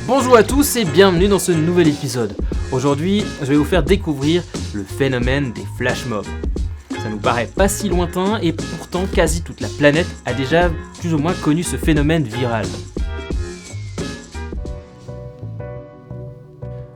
Bonjour à tous et bienvenue dans ce nouvel épisode. Aujourd'hui, je vais vous faire découvrir le phénomène des flash mobs. Ça nous paraît pas si lointain et pourtant quasi toute la planète a déjà plus ou moins connu ce phénomène viral.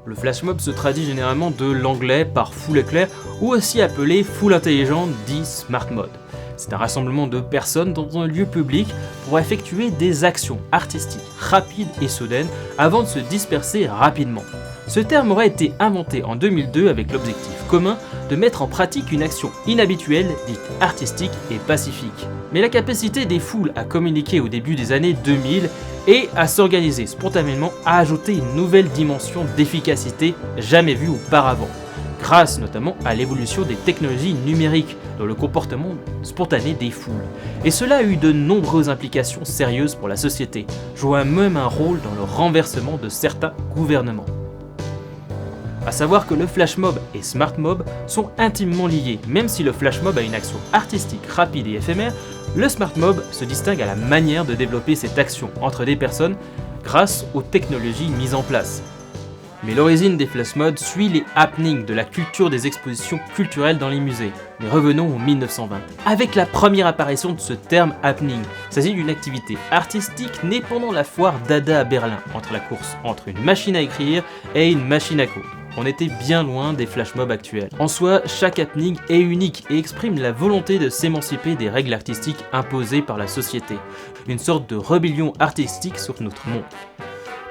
Le flash mob se traduit généralement de l'anglais par foule éclair ou aussi appelé foule intelligente dit smart mode. C'est un rassemblement de personnes dans un lieu public pour effectuer des actions artistiques rapides et soudaines avant de se disperser rapidement. Ce terme aurait été inventé en 2002 avec l'objectif commun de mettre en pratique une action inhabituelle, dite artistique et pacifique. Mais la capacité des foules à communiquer au début des années 2000 et à s'organiser spontanément a ajouté une nouvelle dimension d'efficacité jamais vue auparavant, grâce notamment à l'évolution des technologies numériques dans le comportement spontané des foules. Et cela a eu de nombreuses implications sérieuses pour la société, jouant même un rôle dans le renversement de certains gouvernements. A savoir que le flash mob et smart mob sont intimement liés, même si le flash mob a une action artistique rapide et éphémère, le smart mob se distingue à la manière de développer cette action entre des personnes grâce aux technologies mises en place. Mais l'origine des flash mobs suit les happenings de la culture des expositions culturelles dans les musées. Mais revenons en 1920, avec la première apparition de ce terme happening. Il s'agit d'une activité artistique née pendant la foire Dada à Berlin, entre la course entre une machine à écrire et une machine à coudre. On était bien loin des flash mobs actuels. En soi, chaque happening est unique et exprime la volonté de s'émanciper des règles artistiques imposées par la société. Une sorte de rébellion artistique sur notre monde.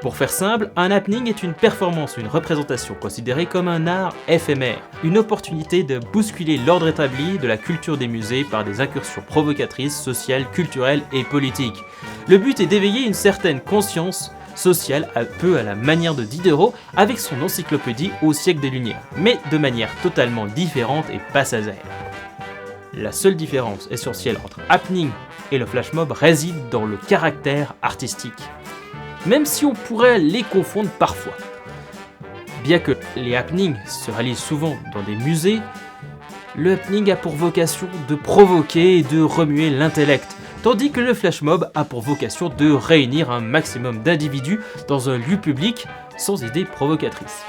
Pour faire simple, un happening est une performance ou une représentation considérée comme un art éphémère, une opportunité de bousculer l'ordre établi de la culture des musées par des incursions provocatrices, sociales, culturelles et politiques. Le but est d'éveiller une certaine conscience sociale un peu à la manière de Diderot avec son encyclopédie au siècle des Lumières, mais de manière totalement différente et passagère. La seule différence essentielle entre happening et le flash mob réside dans le caractère artistique, même si on pourrait les confondre parfois. Bien que les happenings se réalisent souvent dans des musées, le happening a pour vocation de provoquer et de remuer l'intellect, tandis que le flash mob a pour vocation de réunir un maximum d'individus dans un lieu public sans idées provocatrices.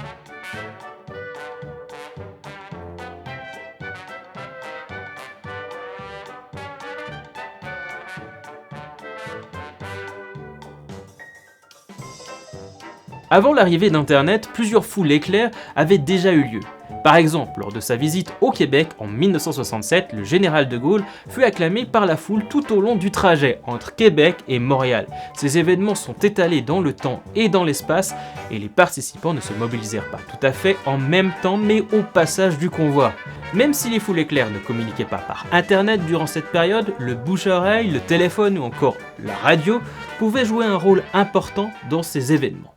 Avant l'arrivée d'Internet, plusieurs foules éclairs avaient déjà eu lieu. Par exemple, lors de sa visite au Québec en 1967, le général de Gaulle fut acclamé par la foule tout au long du trajet entre Québec et Montréal. Ces événements sont étalés dans le temps et dans l'espace et les participants ne se mobilisèrent pas tout à fait en même temps mais au passage du convoi. Même si les foules éclairs ne communiquaient pas par internet durant cette période, le bouche à oreille, le téléphone ou encore la radio pouvaient jouer un rôle important dans ces événements.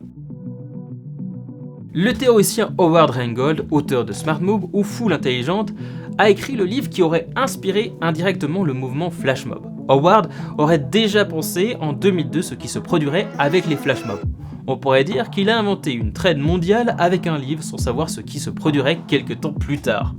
Le théoricien Howard Rheingold, auteur de Smart Mob ou Foule intelligente, a écrit le livre qui aurait inspiré indirectement le mouvement flash mob. Howard aurait déjà pensé en 2002 ce qui se produirait avec les flash mobs. On pourrait dire qu'il a inventé une trend mondiale avec un livre sans savoir ce qui se produirait quelques temps plus tard.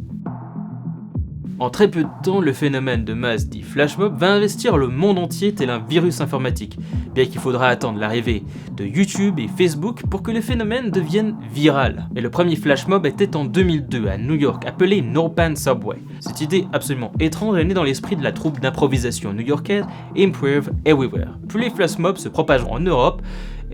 En très peu de temps, le phénomène de masse dit flash mob va investir le monde entier tel un virus informatique, bien qu'il faudra attendre l'arrivée de YouTube et Facebook pour que le phénomène devienne viral. Et le premier flash mob était en 2002 à New York, appelé No Pan Subway. Cette idée absolument étrange est née dans l'esprit de la troupe d'improvisation new-yorkaise Improv Everywhere. Puis les flash mobs se propageront en Europe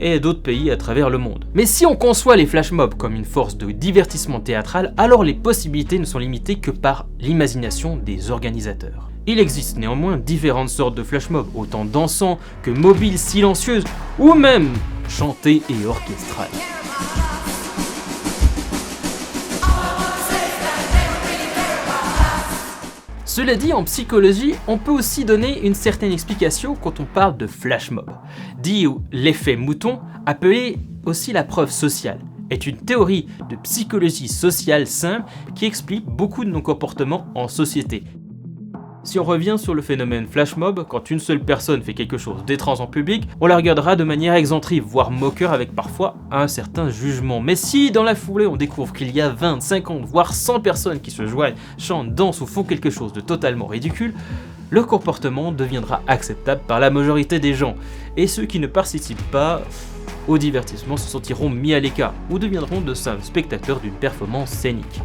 et d'autres pays à travers le monde. Mais si on conçoit les flash mobs comme une force de divertissement théâtral, alors les possibilités ne sont limitées que par l'imagination des organisateurs. Il existe néanmoins différentes sortes de flash mobs, autant dansants que mobiles, silencieuses ou même chantées et orchestrales. Cela dit, en psychologie, on peut aussi donner une certaine explication quand on parle de flash mob. Dit l'effet mouton, appelé aussi la preuve sociale, est une théorie de psychologie sociale simple qui explique beaucoup de nos comportements en société. Si on revient sur le phénomène flash mob, quand une seule personne fait quelque chose d'étrange en public, on la regardera de manière excentrique, voire moqueur avec parfois un certain jugement. Mais si dans la foulée on découvre qu'il y a 20, 50, voire 100 personnes qui se joignent, chantent, dansent ou font quelque chose de totalement ridicule, le comportement deviendra acceptable par la majorité des gens. Et ceux qui ne participent pas au divertissement se sentiront mis à l'écart ou deviendront de simples spectateurs d'une performance scénique.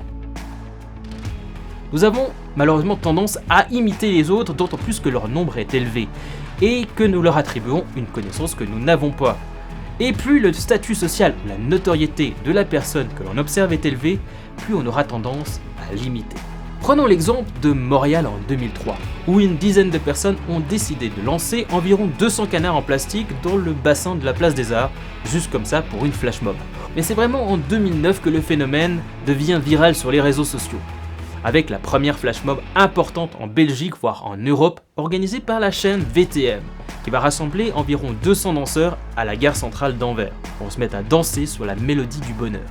Nous avons malheureusement tendance à imiter les autres, d'autant plus que leur nombre est élevé, et que nous leur attribuons une connaissance que nous n'avons pas. Et plus le statut social ou la notoriété de la personne que l'on observe est élevé, plus on aura tendance à l'imiter. Prenons l'exemple de Montréal en 2003, où une dizaine de personnes ont décidé de lancer environ 200 canards en plastique dans le bassin de la place des Arts, juste comme ça pour une flash mob. Mais c'est vraiment en 2009 que le phénomène devient viral sur les réseaux sociaux, avec la première flash mob importante en Belgique, voire en Europe, organisée par la chaîne VTM, qui va rassembler environ 200 danseurs à la gare centrale d'Anvers, pour se mettre à danser sur la mélodie du bonheur.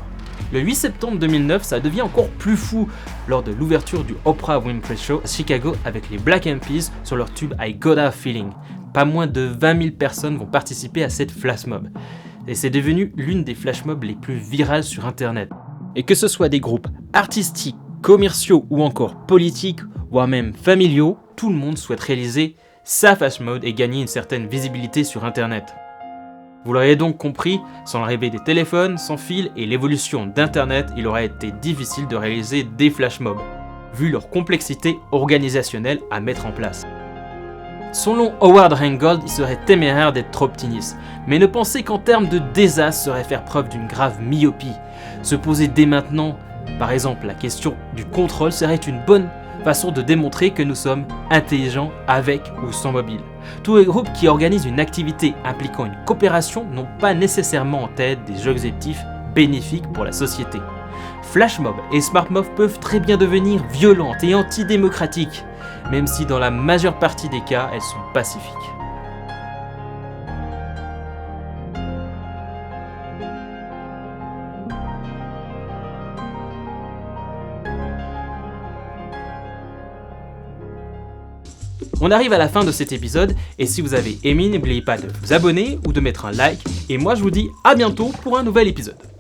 Le 8 septembre 2009, ça devient encore plus fou lors de l'ouverture du Oprah Winfrey Show à Chicago avec les Black Eyed Peas sur leur tube I Got a Feeling. Pas moins de 20 000 personnes vont participer à cette flash mob. Et c'est devenu l'une des flash mobs les plus virales sur internet. Et que ce soit des groupes artistiques, commerciaux ou encore politiques, voire même familiaux, tout le monde souhaite réaliser sa flash mob et gagner une certaine visibilité sur internet. Vous l'aurez donc compris, sans l'arrivée des téléphones sans fil et l'évolution d'internet, il aurait été difficile de réaliser des flash mobs, vu leur complexité organisationnelle à mettre en place. Selon Howard Rheingold, il serait téméraire d'être trop optimiste, mais ne penser qu'en termes de désastre serait faire preuve d'une grave myopie. Se poser dès maintenant, par exemple la question du contrôle, serait une bonne façon de démontrer que nous sommes intelligents avec ou sans mobile. Tous les groupes qui organisent une activité impliquant une coopération n'ont pas nécessairement en tête des objectifs bénéfiques pour la société. Flash mob et smart mob peuvent très bien devenir violentes et antidémocratiques, même si dans la majeure partie des cas, elles sont pacifiques. On arrive à la fin de cet épisode et si vous avez aimé, n'oubliez pas de vous abonner ou de mettre un like et moi je vous dis à bientôt pour un nouvel épisode.